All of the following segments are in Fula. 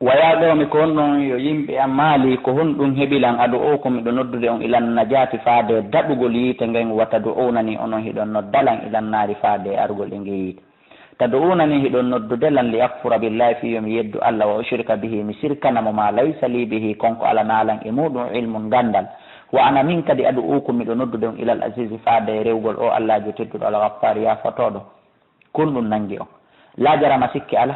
wayaɗomi ko honɗon yo yimɓe am maali ko honɗum heɓilan adu o ko miɗo noddude on ilan najati faade daɗugol yiite ngen watadu onani onon hiɗon noddalan ilan naari faade arugol e nge yiite tadu onani hiɗon noddudelan li yakfura billahi fi yomi yeddu allah wa ushrika bihi mi sirkanamo ma laysa li bihi konko ala nalan e muɗum ilmun gandal wa ana min kadi adu o ko miɗo noddude on ilal asisi faade rewgol o allahjo tedduɗo ala gaffar yafotoɗo kon ɗum nangi on la jarama sikki ala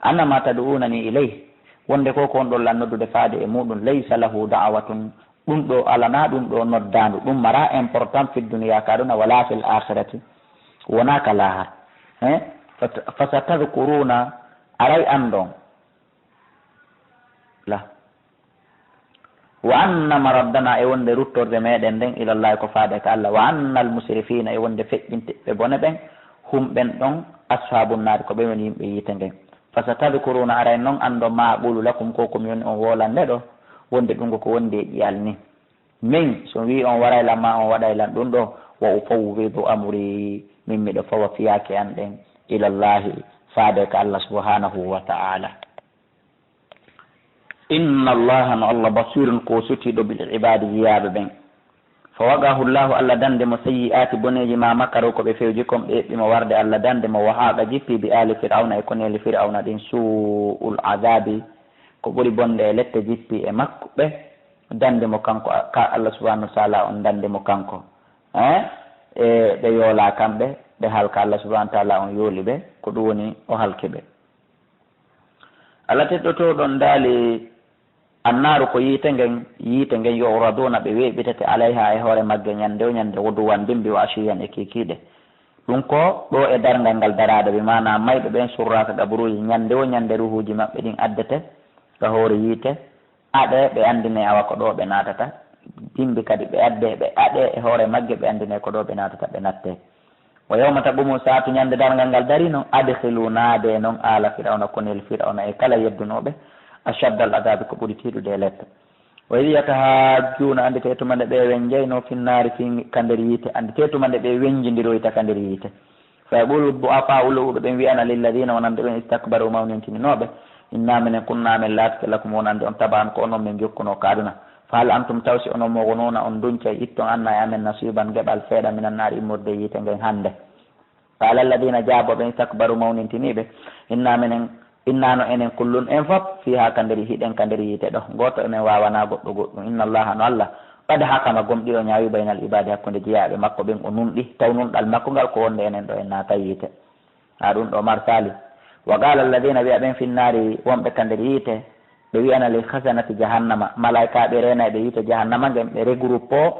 annama tadu onani ilayhi wonde ko ko on ɗon lan noddude faade e muɗum laysa lahu da'watun ɗum ɗo alana ɗum ɗo noddandu ɗum mara important fi duniya ka ɗuna wala fil akhirati wona ka lahar fasatadkuruna aray andon la wa anna maraddana e wonde ruttorde meɗen nden ilallahi ko faade ka Allah wa anna al musrifina e wonde feƴƴinteɓe bone ɓen hum ɓen ɗon ashabun naari ko ɓe woni yimɓe yiite ngen fasatadkuruna aray noon ando ma ɓulu lakum ko komi woni on wolande ɗo wonde ɗum ko wondi e ƴiyal ni min so wi on waraylan ma on waɗaylan ɗum ɗo wa ufawwidu amri min miɗo fawa fiyake an ɗen ilallahi faade ka Allah subhanahu wa ta'ala inna allaha no Allah basirun ko sutiɗo bil ibadi yiyaɓe ɓen fa waqahu llahu Allah dande mo sayyi'ati boneji ma makaro ko ɓe fewji kom ɓe heɓɓimo warde Allah dande mo wahaɓa jippi bi ali fir'auna e koneli fir'auna ɗin su'ul azabi ko ɓuri bonde e lette jippi e makko ɓe dande mo kanko ka Allah subhanahu wa ta'ala on dande mo kanko e ɓe yoola kamɓe ɓe halka Allah subhanahu wa ta'ala on yooli ɓe ko ɗum woni o halke ɓe Allah teɗɗoto ɗon daali annaru ko yiite ngen yo uraduna ɓe weeɓitete alayha e hoore magge ñande o ñande woduwan dimbi wa ashiyan e kikiɗe ɗum ko ɗo e dargal ngal daraɗo ɓe mana mayɓe ɓen surraka gaburuji ñande o ñande ruhuji maɓɓe ɗin addete ka hoore yiite aɗe ɓe andine awa ko ɗo ɓe natata dimbi kadi ɓe aɗe e hoore magge ɓe andine ko ɗo ɓe natata ɓe natte wa yawma taqumu saatu ñande dargal ngal dari noon adkhilu naade noon ala fir'auna konel fir'auna e kala yeddunoɓe ashadda al adabi ko ɓuri tiiɗude e letta wa id yatahajjuna andi te tumande ɓe wen jeyno finnaari fi ka nder yiite andi te tumande ɓe wenjidiroyta ka nder yiite fa yaqulu du'afa uloɓe ɓen wiyana lilladina wonande ɓen istakbaru mawnintinoɓe inna minen kunna men laatike lakum wonande on taban ko onon min jokkuno kaaduna fa hal antum tawsi onon mogonuna on dunca itton anna e amen nasiban geɓal feeɗa minan naari immorde yiite ngen hannde fa ala alladina jaabo ɓen istakbaru mawnintiniɓe inna no enen kullun en fof fiha ka nder hiɗen ka nder yiite ɗo goto enen wawana goɗɗo goɗɗum inna allaha no Allah qad hakama gomɗi o ñaawi baynal ibadi hakkude jeeyaɓe makko ɓen o nunɗi taw nunɗal makko ngal ko wonde enen ɗo en naata yiite ha ɗum ɗo marsali wa qala alladina wiya ɓen finnaari wonɓe ka nder yiite ɓe wiyana li hasanati jahannama malaikaɓe rena ɓe yiite jahannama ngen ɓe regroupe o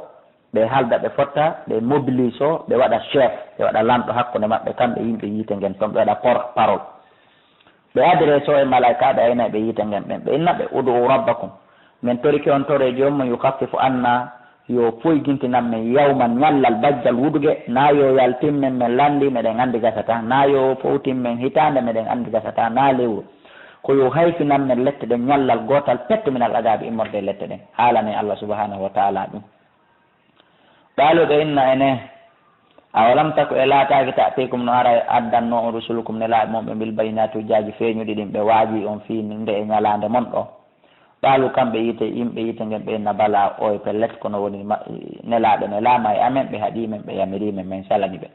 ɓe halda ɓe fotta ɓe mobilise o ɓe waɗa chef ɓe waɗa lamɗo hakkude maɓɓe kamɓe yimɓe yiite ngen toon ɓe waɗa porte parole ɓe adresse o e malaikaɓe ayna ɓe yiite ngen ɓen ɓe inna ɓe udu rabbakum min toriki on tore jomum yukaffifu anna yo foygintinan men yawman ñallal bajjal wuduge na yo yaltimmen men landi meɗen andi gasata na yo fowtimmen hitande meɗen andi gasata na lewru ko yo hayfinan men lette ɗen ñallal gotal petto minal adabi immorde lette ɗen haalani Allah subhanahu wa ta'ala ɗum ɗaluɗo inna ene awalam tako e laataki ta'tikum no ara addanno on rusulukum ne laaɓe mon ɓe bil baynati ujaji feeñuɗi ɗin ɓe waaji on fii nde e ñalande mon ɗo ɗaalu kamɓe yiite yimɓe yiite ngen ɓe na bala o e pellet kono woni nelaaɓe ne laama e amen ɓe haɗimen ɓe yamirimen men salani ɓe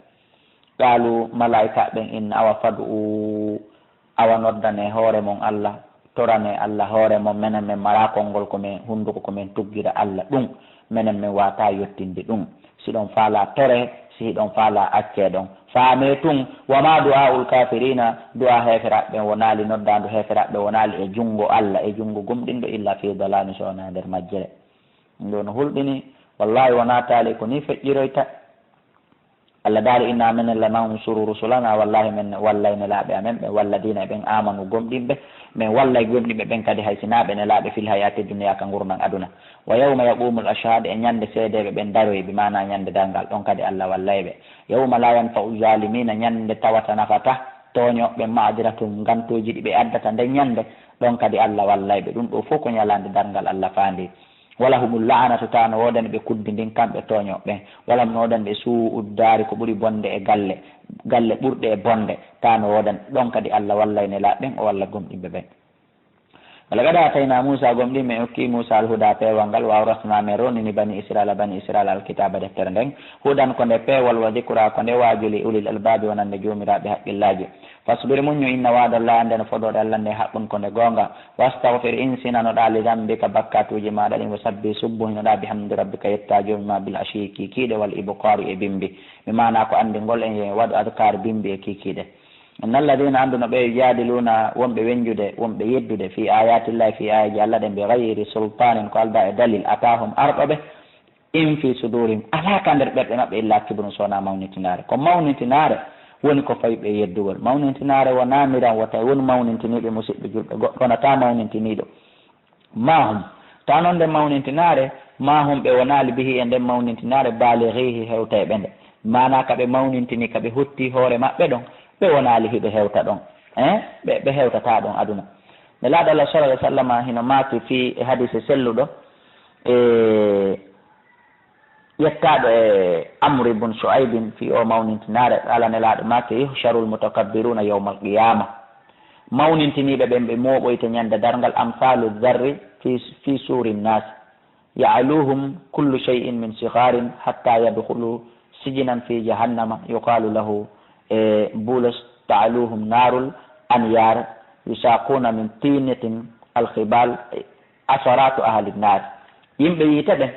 ɗaalu malaika ɓen inna awa fadu awa noddane hoore mon Allah torane Allah hoore mon menen men mara konngol komin hunduko komin tuggira Allah ɗum menen min wata yettinde ɗum siɗon faala tore siɗon faala acceɗon faame tun wama du'aul kafirina du'a heferaɓe wonali noddandu heferaɓe wonali e jungo Allah e jungo gumɗinɗo illa fi dalani sowona nder majjere ɗum no hulɗini wallahi wona taali ko ni feƴƴiroyta Allah daali inna minen lanansuru rusulana wallahi min wallayne laaɓe amen ɓe walladina ɓen amanu gomɗinɓe min wallay gomɗinɓe ɓen kadi hay sinaɓe ne laaɓe fil hayati duniya ka gurnan aduna wa yawma yaqumul ashhad e ñande seedeɓe ɓen daroy bi mana ñande dangal ɗon kadi Allah wallayɓe yawma la yanfa'u zalimina ñande tawata nafata toñoɓe ma'diratum gantoji ɗi ɓe addata nde ñande ɗon kadi Allah wallayɓe ɗum ɗo fof ko ñalande dargal Allah faandi wala humul la'anatu tano wodani ɓe kuddi ndin kamɓe toñoɓe wala no wodani ɓe suu'uddari ko ɓuri bonde e galle ɓurɗe e bonde tano wodani ɗon kadi Allah wallayne laaɓen o walla gomɗinɓe ɓen ولقد آتينا موسى قم لي ميوكي موسى الهدى وانقل وأورثنا ميرون بني إسرائيل الكتاب دفترندين هدى كن بيوال وذكرى كن واجلي أولي الألباب وننجوم بحق الله فاصبر من إن وعد الله عندنا فضل الله حق كن غونغا واستغفر إنسنا ندع لذنبك بكات وجمال وسبي سبه ندع بحمد ربك يتاجر ما بالعشي كيكيد والإبقار بمبي بمعنى كو عند نقول ود أذكار بمبي كيكيد إن الذين عندنا بيجادلون وبينجد وبيدد في آيات الله في آيات الله بغير سلطان قال دليل أتاهم أرقبه إن في صدورهم ألا كان ربنا إلا كبر صنع مونتنار كم مونتنار ونكو في بيدور مونتنار ونامرا وتون مونتنيد مسيب ونتا مونتنيدو ما هم تانون دم مونتنار ما هم بونال به عند مونتنار بالغيه هو تبند ما ناكب مونتني كبه هتي هور ما بدون ɓe wonaali hiɓe hewta ɗon ɓe hewtata ɗon aduna ne laaɗo allah sallallahu alih w sallam hino maaki fi e hadise selluɗo e yettaɗo e amri bun shuaibin fi o mawnintinaare ala ne laaɗo maaki yuhcharu lmutakabbiruna yawma alqiyama mawnintiniɓe ɓen ɓe mooɓoyte ñande dargal amsalu zarri fi suuri nnas ya'aluhum kullu shay'in min sigarin hatta yadkhulu sijinan fi jahannama yuqalu lahu بولس تعلوهم نار الأنيار يساقون من طينة الخبال عشرات أهل النار يمبي يتبه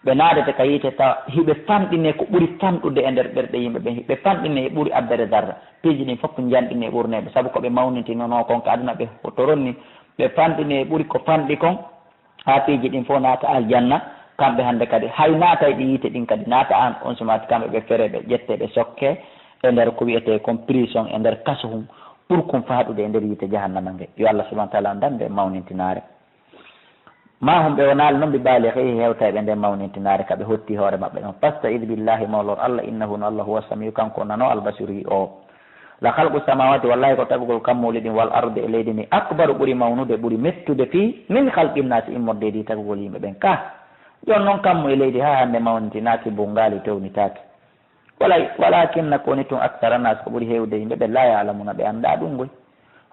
بنادة كيتة هي بفهم إنه كبري فهم تود أندر برد يمبي بفهم إنه بوري أبدر ذرة تيجي فكن جان إنه بورنه بسبب كبي ماون إنتي نو كون كأدنا به وتروني بفهم إنه بوري كفهم ديكون هاتي جدين فونا تأهل جنة كم بهندك هذه هاي ناتا يتي دين كدي ناتا أن أنسمات كم بفرد جت بسوكة e nder ko wiyete comme prison e nder kasuhum ɓurkum faaɗude e nder yite jahannama nge yo allah subahana taala dande mawnintinare ma hum ɓe wonaali noon ɓe baali heyi hewta ɓe nden mawnintinare kaɓe hotti hoore maɓɓe ɗon fastaid billahi mawlor allah innahu no allah huwa samiu kanko nano albasiru yi o la halqu samawati wallahi ko tagugol kammuli ɗin wal arde e leydi ni akbaru ɓuri mawnude ɓuri mettude fi min halqinnasi immordedi tagugol yimɓe ɓen ka jon noon kammu e leydi ha hande mawnintinaki bungali tewnitaki walakinna koni tun aksara nas ko ɓuri hewde yimɓe ɓe la yalamuna ɓe annda ɗum goy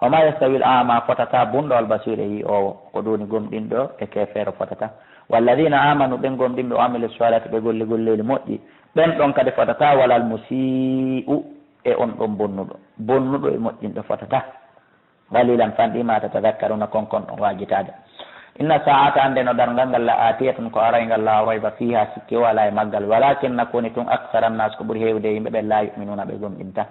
wama yastawi l ama fotata bunɗo albasir e yi owo ko ɗoni gomɗinɗo e kefeero fotata walladina amanu ɓen gomɗinɓe o amile soalati ɓe golli golleli moƴƴi ɓen ɗon kadi fotata walal musi'u e on ɗon bonnuɗo e moƴƴinɗo fotata galilan fanɗima tatadakkaruna konkon ɗon wajitade inna sa'ata ande no dargal ngal la atiyatun ko araygal la rayba fiha sikki wala e maggal walakinna koni tun aksara nnas ko ɓuuri hewde yimɓe ɓe la yuminuna ɓe gomɗinta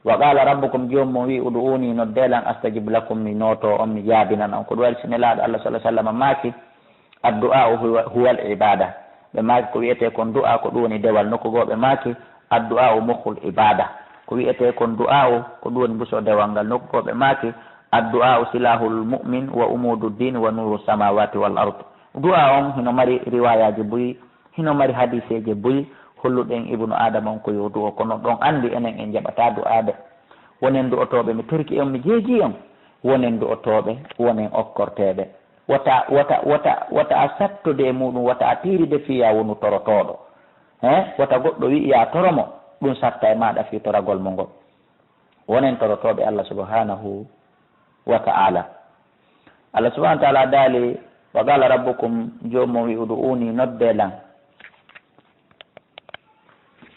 wa qala rabbukum jomum wi udu'uni noddelan astajib lakum mi noto on mi jaabinan on ko ɗum waɗi sinelaɗo allah sallah sallam maaki addu'a huwa al ibada ɓe maaki ko wiyete kon du'a ko ɗum woni dewal nokku goo ɓe maaki addu'a mukhul ibada ko wiyete kon du'a ko ɗum woni mbuso dewal ngal nokku goo ɓe maaki addu'a silahul mu'min wa umudu din wa nuru samawati wal ard du'a on hino mari riwayaji buyi hino mari hadiseje buyi holluɗen ibnu adama on ko yo du'o kono ɗon andi enen en jaɓata du'ade wonen du'otoɓe mi torki on mi jeeji on wonen du'otoɓe wonen okkorteɓe wata a sattude e muɗum wata a tiride fiya wonu torotoɗo wata goɗɗo wi ya toromo ɗum satta e maɗa fi toragol mo ngol wonen torotoɓe allah subhanahu wa ta'ala allah subhanahu wa ta'ala daali wa qala rabbukum jomum wi udu'uni noddelan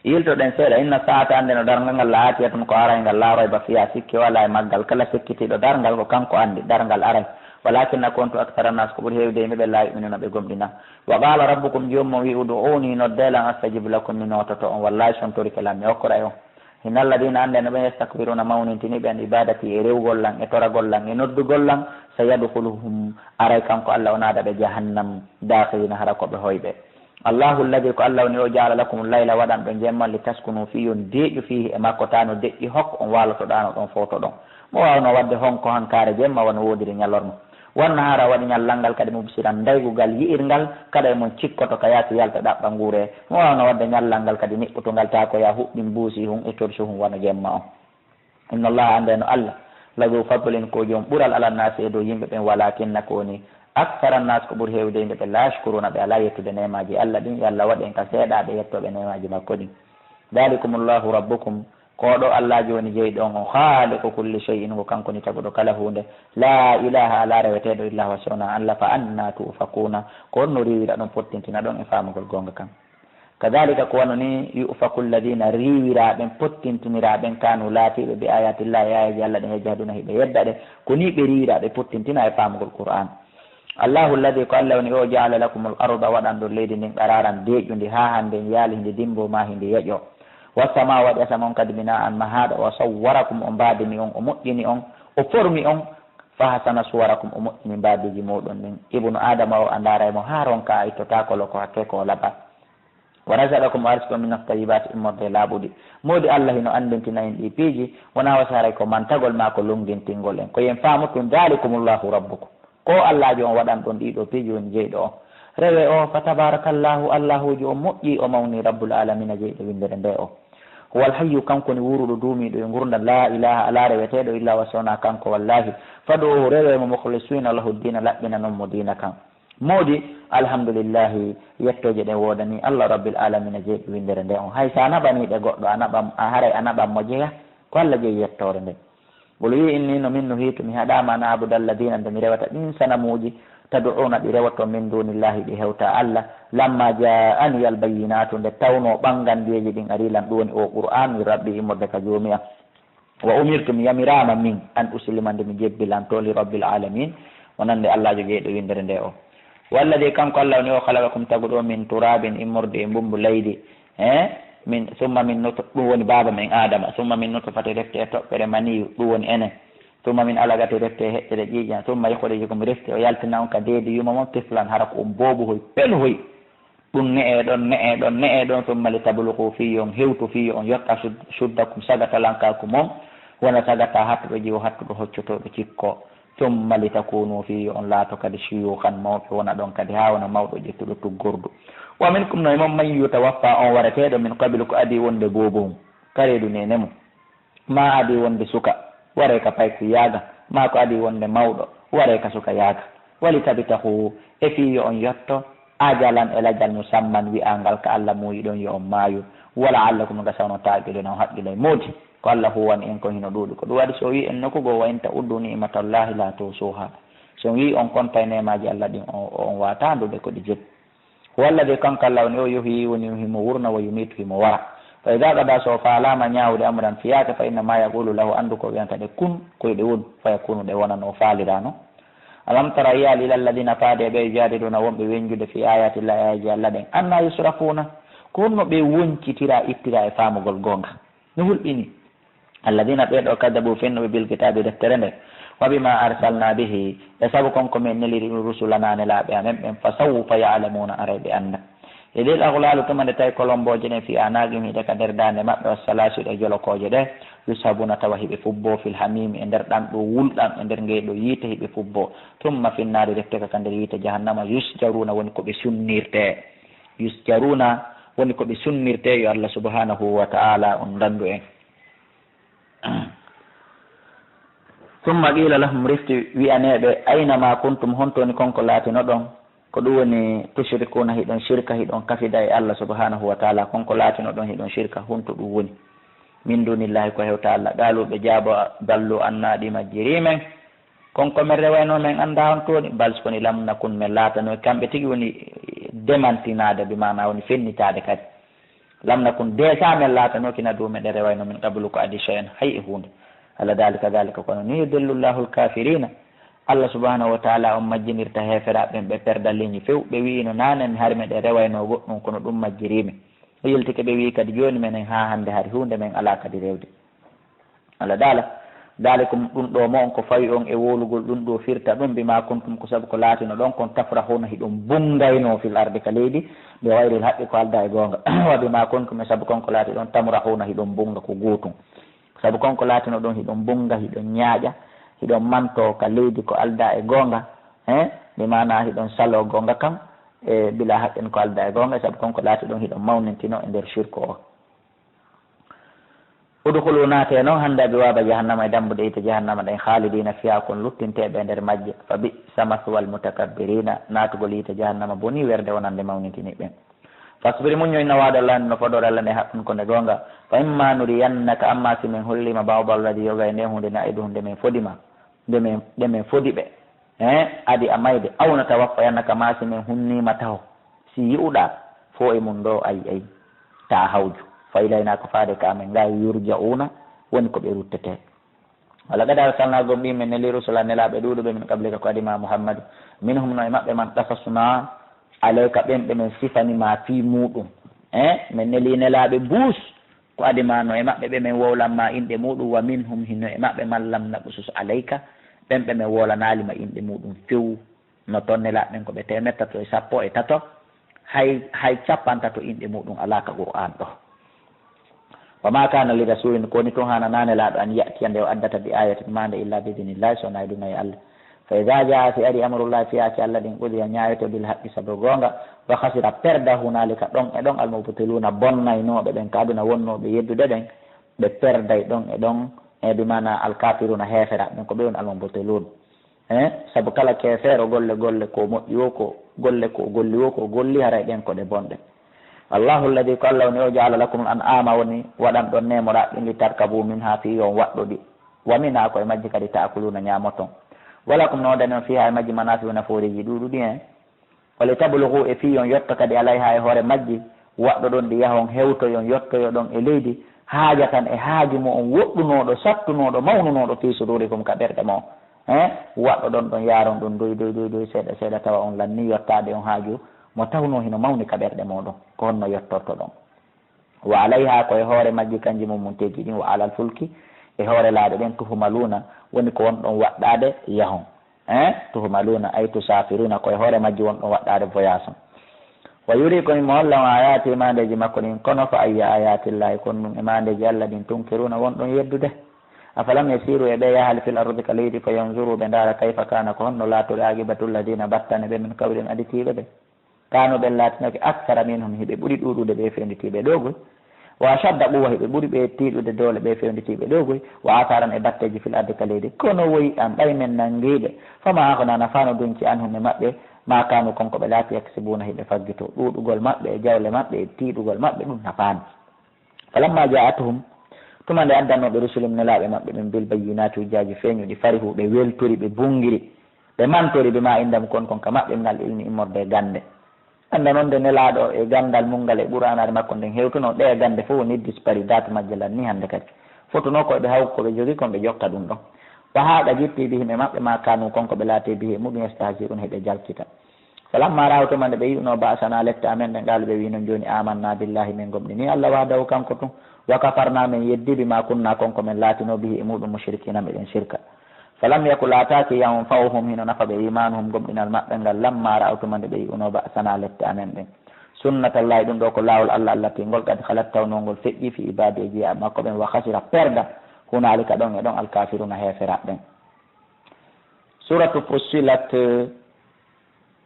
yiltoɗen seeɗa inna sa'ata ande no dargal ngal laatiyatun ko araygal la rayba fiha sikki wala e maggal kala sekkitiɗo dargal ko kanko andi dargal aray walakinna kontu akthara nas ko ɓuuri hewde yimɓe ɓe la yuminuna ɓe gomɗina wa qala rabbukum jomum wi udu'uni noddelan astajib lakum mi nototo on wallahi son tori kelam mi hokkora e on inna alladina ande no ɓe yastakbiruna mawnintiniɓe an ibadati e rewgol lan e toragol lan e noddugol lan sa yadkhuluhum aray kanko allah o naada ɓe jahannam dakhilina hara koɓe hoyɓe allahu alladi ko allah woni o jaala lakum layla waɗan ɗo jemman li taskunu fi yon deeƴu fihi e makko tano deƴƴi hokko on walotoɗano ɗon fowto ɗon mo wawno wadde honko hankare jemma wona wodiri ñallorma wonna hara waɗi ñallal ngal kadi mubsiran daygugal yi'irngal kada e mon cikkoto ka yaasi yalta ɗaɓɓa nguure mo wawno wadde ñallal ngal kadi niɓɓutogal ta ko ya huɓɓin buusi hum e torsi hum wona jemma on inna allaha ande no allah lagu fadlin ko joom ɓural alannasi e dow yimɓe ɓen walakinna koni akthara nnas ko ɓuuri hewde yimɓe ɓe la yashkuruna ɓe ala yettude nemaji allah ɗin yo allah waɗi en ka seeɗaɓe yettoɓe nemaji makko ɗin dalikumullahu rabbukum ko ɗo Allah joni jeyɗo on o khaliqu kulli shay'in ko kanko ni taguɗo kala hunde la ilaha ala reweteɗo illa wa sona Allah fa anna tufakuna ko on no riwira ɗon pottintina ɗon e famugol gonga kan kadhalika ko wano ni yufaku alladina riwiraɓen pottintiniraɓen kanu laatiɓe bi ayatillahi ayaji Allah ɗe hejjaduna hiɓe yedda ɗe ko ni ɓe riwiraɓe pottintina e famugol qur'an allahu alladi ko Allah woni o jaala lakum al arda waɗan ɗon leydi ndin qararan deƴƴundi ha hande yaali hindi dimbo ma hindi yeƴo wasama waɗi asamon kadi mina an mahaɗa wa sawwarakum o mbadini on o moƴƴini on o formi on fa hasana suwarakum o moƴƴini mbadiji muɗum ɗin ibnu adama o andara mo ha ronka a ittotako ko hakke ko laɓa wa razaqakum arsiko min at-tayyibati immorde laaɓuɗi modi Allah hino andintina en ɗi piiji wona wasaray ko mantagol ma ko lungdintingol en ko yen faamu tun dalikumullahu rabbukum ko Allahjo on waɗan ɗon ɗiɗo piiji woni jeyɗo o rewe o fa tabarakallahu Allahuji o moƴƴi o mawni rabbul alamina jeyɗo windere nde o huwal hayyu kanko ni wuruɗo duumiɗo e gurdam la ilaha ala reweteɗo illa wa sona kanko wallahi fado rewemo mukhlisina lahu dina laɓɓina noon mo dina kan moodi alhamdulillahi yettoje ɗe wodani Allah rabbil alamina jeyɗo windere nde on hay sa naɓaniɗe goɗɗo a naɓam a haray a naɓam mo jeeya ko Allah jeeyi yettore nde bolo wi inni no min no hiitu mi haɗama na abudalladina nde mi rewata ɗin sanamuji taduuna ɗi rewato min dunillahi ɗi hewta Allah lamma ja'ani al bayyinatu nde tawno ɓangandiyeji ɗin arilan ɗum woni o qur'an mi rabbi immorde ka joomi am wa umirtu mi yamirama min an uslima nde mi jebbilanto li rabbil alamin wonande Allah jogeyɗo windere nde o walladi kanko Allah woni o halakakum taguɗo min turabin immorde e mbumbu leydi min summa min noto ɗum woni baba men adama summa min notofate refte e toɓɓere maniyu ɗum woni enen summa min alagate refte e heƴƴere ƴiiƴan summa yahoɗeji komi refte o yaltina on ka deedi yuma moon tiflan hara ko boobu hoy pelu hoy ɗum ne e ɗon summa li tabluku fiyo on hewtu fiyo on yotta suddakum sagata lankaku moon wona sagata hattuɗo jiwo hattuɗo hoccotoɗo cikko summa li takunu fiyo on laato kadi suyuhan mawɓe wona ɗon kadi ha wona mawɗo ƴettuɗo tuggordu wa min kum noye moon man yutawaffa on warateɗo min qabile ko adi wonde boobum kareedu nene mum ma adi wonde suka ware ka payko yaaga ma ko adi wonde mawɗo ware ka suka yaaga wali tabitahu e fiyo on yetto ajalan e lajal musamman wi'angal ka Allah muyi ɗon yo on maayu wala Allah kono gasawno taaɓile no haqqile moodi ko Allah huwani en ko hino ɗuuɗi ko ɗum waɗi so wi en nokkugo wa inta uddu ni'matallahi la tusuha so wi on konta e nemaji Allah ɗin on wata andude ko ɗi jebbi walla de kanko Allah woni o yohi woni himo wurna wa yumitu himo wara fa ida qada so faalama ñawde amran fiyaka fa inna ma yaqulu lahu andu ko wiyanta ɗe kun koyɗe won fa yakunu ɗe wonano faalirano alam tara yal ila alladina faade ɓe jadiduna wonɓe wenjude fi ayatillahi ayaji Allah ɗen anna yusrafuna ko honno ɓe woncitira ittira e famugol gonga no hulɓini alladina ɓeɗo kadabu fennoɓe bil kitabi deftere nde wa bima arsalna bihi e saabu konko min neliri rusulana nelaaɓe amen ɓen fa sawfa ya'lamuna aray ɓe anda e ɗel ahlalu tuma nde tawi kolomboje ɗen fi anagim hiɗe ka nder dande maɓɓe wa salasuɗe jolokoje ɗe yusabuna tawa hiɓe fubbo fil hamimi e nder ɗam ɗo wulɗam e nder ngeyɗo yiite hiɓe fubbo tumma finnari defte ka nder yiite jahannama yusjaruna woni koɓe sunnirte yusjaruna woni koɓe sunnirte yo Allah subhanahu wa ta'ala on dandu en summa qila lahum rifti wi'aneɓe aynama kuntum hontoni konko laatino ɗon ko ɗum woni tushrikuna hiɗon shirka hiɗon kafida e Allah subhanahu wa ta'ala konko laatino ɗon hiɗon shirka hunto ɗum woni min dunillahi ko hewta Allah ɗaluɓe jaabo ballu annaɗi majjiri men konko men rewayno men anda on tooni balskoni lamna kun men laatano kamɓe tigi woni demantinade bi mana woni fennitade kadi lamna kun desa men laatanoki na ɗum meɗen rewayno min qablu ko adi cheyan hay e hunde ala dalika kono ni yudillullahu alkafirina Allah subhanahu wa ta'ala on majjinirta heferaɓen ɓe perdalleñi few ɓe wiino nanen har meɗen rewayno goɗɗum kono ɗum majjirimi o yiltike ɓe wi kadi joni menen ha hande hari hunde men ala kadi rewde ala dalikum ɗum ɗo mo on ko fawi on e wolugol ɗum ɗo firta ɗum bima kuntum ko saabu ko laatino ɗon kon tafrahuna hiɗum bungayno fil ardi ka leydi ɓe wayril haqqi ko alda e gonga wa bima kuntum e saabu konko laati ɗon tamrahuna hiɗum bunga ko guutum saabu konko laatino ɗon hiɗon bunga hiɗon ñaaƴa hiɗon manto ka leydi ko alda e gonga mi mana hiɗon salo gonga kam e bila haqqen ko alda e gonga saabu konko laati ɗon hiɗon mawnintino e nder shirku o udkhulu naate noon hannde waaba jahannama e dambude ite jahannama ɗen khalidina fiya kon luttinteɓe e nder majje fa bi samaswal mutakabbirina naatugol ite jahannama boni werde wonande mawnintini ɓen fasbir muñoy nawaɗo allah no foɗore allah nde haɗɗum ko nde gonga fa imma nuriyannaka amma si min hollima bawba alladi yoga e nde hunde nayidu hunde min foɗima nde min foɗi ɓe adi a mayde awna tawaffayannaka ma si min hunnima taw si yi'uɗa fo e mum ɗo ayi ta hawju fa ilayna ko faade ka amen nga yurja'una woni ko ɓe ruttete wala gada arsalna gom ɗi min neli rusula nelaɓe ɗuɗuɓe min qablika ko adima mouhammadu minhum no e maɓɓe man ɗasasuna alayka ɓen ɓe min sifanima fi muɗum min neli nelaɓe buus ko adima no e maɓɓe ɓe min wowlanma inɗe muɗum wa minhum hino e maɓɓe man lam naɓusus alayka ɓen ɓe min wowlanalima inɗe muɗum few no toon nelaɓen ko ɓe temettato e 13 hay 50 inɗe muɗum alaka qur'an ɗo wa ma kana li rasulin koni toon hananane laaɗo an yatiya nde o addata bi ayatin mande illa bi idinillahi so nayi ɗum e allah fa ida jaa si ari amrullahi fiyaci allah ɗin ɓuɗiya ñayoto bil haqqi sabu gonga wa hasira perda hunalika ɗon e ɗon almubtiluna bonnaynoɓe ɓen ka aduna wonnoɓe yeddude ɗen ɓe perday ɗon e ɗon e bi mana alkafiruna heefera ɓen ko ɓe woni almubtilun sabu kala keefeero golle ko moƴƴi wo ko golle ko golli wo ko golli haray ɗen ko ɗe bonɗe allahu alladi ko allah woni o jaala lakum an ama woni waɗan ɗon nemoɗa ɗin li tarkabu min ha fi on waɗɗuɗi wa min ha koye majji kadi taakuluna ñamoton wala kum no danon fi ha e majji manafi naforiji ɗuɗuɗi hen wali tablugu e fi on yetto kadi alay ha e hoore majji waɗɗo ɗon ɗi yahon hewtoyon yettoyo ɗon e leydi haaja tan e haaji mo on woɗɗunoɗo sattunoɗo mawnunoɗo fi sudurikum ka ɓerɗe mo waɗɗo ɗon ɗon yaron ɗum doy seeɗa tawa on lanni yettade on haaju mo tawno hino mawni ka ɓerɗe moɗon ko honno yettorto ɗon wa alayha koye hoore majji kanji mum teji ɗin wa alal fulki e hoore laaɗe ɗen tuhumaluna woni ko wonɗon waɗɗade yahon tuhumaluna ay tusafiruna koye hoore majji wonɗon waɗɗade voyage on wa yuri komi mo holla o ayati e mandeji makko ɗin kono fa ayya ayatillahi kono ɗum e mandeji allah ɗin tunkiruna wonɗon yeddude afalam yasiru e ɓe yahal fil ardi ka leydi fa yanzuru ɓe ndaara kayfa kana ko honno laatoɗe aqibatulladina battane ɓe min kawrin aditiɓe ɓe kano ɓen laatinoke aktara minhum hiɓe ɓuuri ɗuɗude ɓe fewnditiɓe ɗogoy wa ashadda quwa hiɓe ɓuuri ɓe tiiɗude doole ɓe fewnditiɓe ɗogoy wa ataran e batteji fil ardi ka leydi kono woyi an ɓay men nanguiɓe fama akona nafano dunci anhum e maɓɓe ma kanu konko ɓe laati yaksibuna hiɓe faggito ɗuɗugol maɓɓe e jawle maɓɓe e tiiɗugol maɓɓe ɗum nafani falamma jaatuhum tuma nde addannoɓe rusulum nelaɓe maɓɓe ɗum bil bayyinati ujaji feeñuɗi farihu ɓe weltori ɓe bungiri ɓe mantori ɓe ma indam kon ka maɓɓe ngal ilmi immorde e gande anda noon nde nelaɗo e gandal mungal e ɓuranare makko nden hewtuno ɗe e gande fof woni dispari date majjelan ni hannde kadi fotuno koɓe haw koɓe jogui konɓe jokta ɗum ɗon wa haɗa jippi bihi e maɓɓe ma kanu konko ɓe laate bihi muɗum yastahsirun heɓe jalkita falamma rawtuma nde ɓe yi'uno basana lette amen ɗen qalu ɓe wi noon joni amanna billahi min gomɗini allah wahdahu kanko tum wa kafarna min yeddiɓe ma kunna konko men laatino bihi e muɗum mushrikina meɗen shirka falam yaku laataki yanfauhum hino nafa ɓe imanuhum gomɗinal maɓɓe ngal lamma rawtuma nde ɓe yi'uno basana lette amen ɗen sunnatallahi ɗum ɗo ko lawol allah allatingol kadi halat tawnongol feƴƴi fi ibadi e jiya makko ɓen wa hasira perda hunalika ɗon e ɗon alkafiruna heferaɓe ɓen suratu fussilat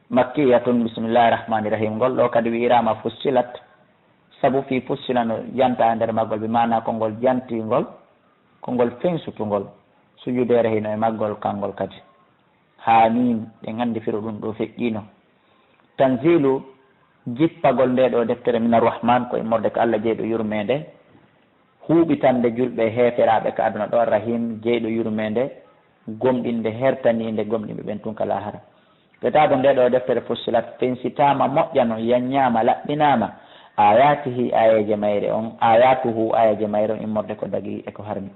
makkiyatun bisimillahi rahmani rahim ngol ɗo kadi wiirama fussilat sabu fi fussila no janta e nder maggol ɓe mana konngol jantingol konngol fensutugol sujudere hino e maggol kangol kadi hanin ɗe gandi firo ɗum ɗo feƴƴino tanzilu jippagol nde ɗo deftere min arrahman ko immorde ko allah jeyɗo yurmede huuɓitande julɓe heferaɓe ka aduna ɗo rahim jeyɗo yurmede gomɗinde hertaninde gomɗinɓe ɓen tun kala hara wetaɗo nde ɗo deftere fussilat fensitama moƴƴano yanñama laɓɓinama ayatihi ayaje mayre on ayatuhu ayaje mayre on immorde ko dagui eko harmi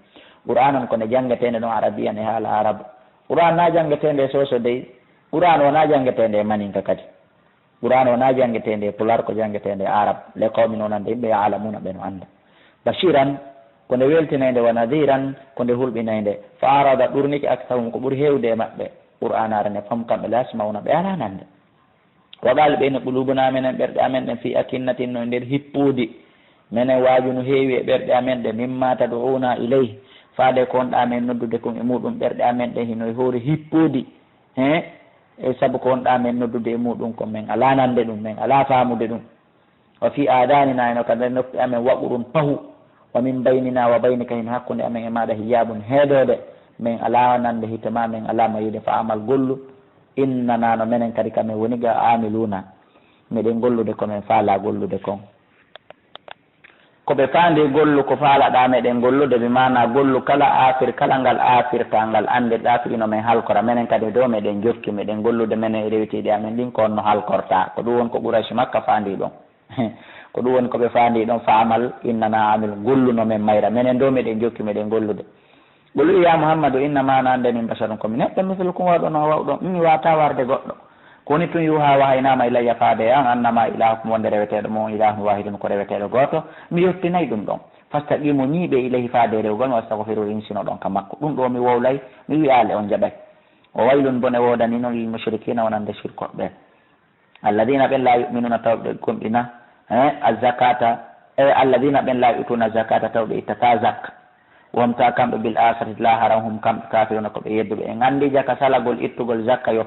qur'an on kone jangetende ɗon arabiyan e haala arabe qur'an na jangetende soso dey qur'an wona jangetende e maninka kadi qur'an wona jangetende e pular ko jangetende arab le qawmin onande yimɓe yalamuna ɓe no anda bashiran konde weltinede wa nadiran konde hulɓinayde fa arada ɗurniki aksahum ko ɓuuri hewde e maɓɓe qur'anare ne fam kamɓe lasmawna ɓe ala nande waɗali ɓe no ɓulubuna menen ɓerɗe amen ɗen fi akinnatin no nder hippudi minen waaju no heewi e ɓerɗe amen ɗe mimma tad'una ilayhi faade ko wonɗa men noddude kon e muɗum ɓerɗe amen ɗe hino e hoori hippudi e saabu ko wonɗa men noddude e muɗum ko men ala nande ɗum men ala faamude ɗum wa fi adanina eno kadi noppi amen waɓurum pahu wa min baynina wa baynika hino hakkude amen e maɗa hijabum heedode min ala nande hitema min ala mayide fa amal gollu innanano menen kadi kamen woni ga amiluna meɗen gollude komin faala gollude kon koɓe faandi gollu ko faalaɗa meɗen gollude mi mana gollu kala afir kala ngal afirta ngal ande ɗafirino men halkora minen kadi dow meɗen jokki meɗen gollude menen e rewtiɗi amen ɗin ko onno halkorta ko ɗum woni ko ɓuraysi makka faandi ɗon ko ɗum woni koɓe faandi ɗon faamal innana amil golluno men mayra minen dow meɗen jokki meɗen gollude gollu ya mouhammadou innama ana ande min basarum komi neɗɗo mislukum waɗono wawɗo mi wata warde goɗɗo koni tun yuha wahaynama ilayya faade an annama ilahukum wonde reweteɗo mo ilahu wahidun ko reweteɗo goto mi yettinayi ɗum ɗon fastaqimu ñiiɓe ilayhi faade rewgol mi wastaghfiru insino ɗon ka makko ɗum ɗo mi wowlay mi wiyale on jaɓay o waylun bone wodani noon lil mushrikina wonande shirkoɓe ɓe alladina ɓen la yuminuna tawɓe gomɗina azakata alladina ɓen la yutuna zakata tawɓe ittata zak wonta kamɓe bil asrati la haram hum kamɓe kafiruna koɓe yedduɓe en andi jaka salagol ittugol zakka yo